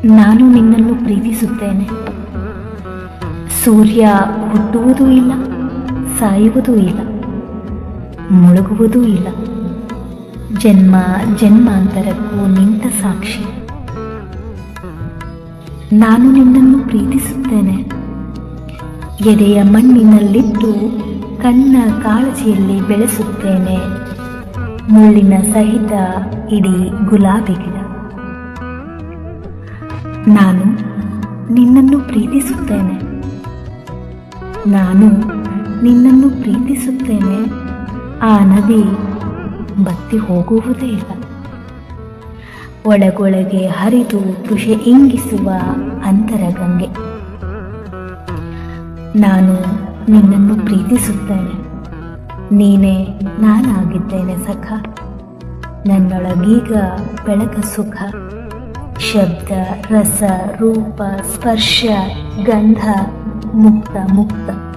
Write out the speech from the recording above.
ನಾನು ನಿನ್ನನ್ನು ಪ್ರೀತಿಸುತ್ತೇನೆ. ಸೂರ್ಯ ಹುಟ್ಟುವುದೂ ಇಲ್ಲ, ಸಾಯುವುದೂ ಇಲ್ಲ, ಮುಳುಗುವುದೂ ಇಲ್ಲ. ಜನ್ಮ ಜನ್ಮಾಂತರಕ್ಕೂ ನಿಂತ ಸಾಕ್ಷಿ. ನಾನು ನಿನ್ನನ್ನು ಪ್ರೀತಿಸುತ್ತೇನೆ. ಎದೆಯ ಮಣ್ಣಿನಲ್ಲಿಟ್ಟು ಕಣ್ಣ ಕಾಳಜಿಯಲ್ಲಿ ಬೆಳೆಸುತ್ತೇನೆ ಮುಳ್ಳಿನ ಸಹಿತ ಇಡೀ ಗುಲಾಬಿ ಗಿಡ. ನಾನು ನಿನ್ನನ್ನು ಪ್ರೀತಿಸುತ್ತೇನೆ. ನಾನು ನಿನ್ನನ್ನು ಪ್ರೀತಿಸುತ್ತೇನೆ. ಆ ನದಿ ಬತ್ತಿ ಹೋಗುವುದೇ ಇಲ್ಲ. ಒಳಗೊಳಗೆ ಹರಿದು ಕೃಷಿ ಇಂಗಿಸುವ ಅಂತರಗಂಗೆ. ನಾನು ನಿನ್ನನ್ನು ಪ್ರೀತಿಸುತ್ತೇನೆ. ನೀನೇ ನಾನಾಗಿದ್ದೇನೆ ಸಖ. ನನ್ನೊಳಗೀಗ ಬೆಳಕ ಸುಖ. ಶಬ್ದ, ರಸ, ರೂಪ, ಸ್ಪರ್ಶ, ಗಂಧ ಮುಕ್ತ ಮುಕ್ತ.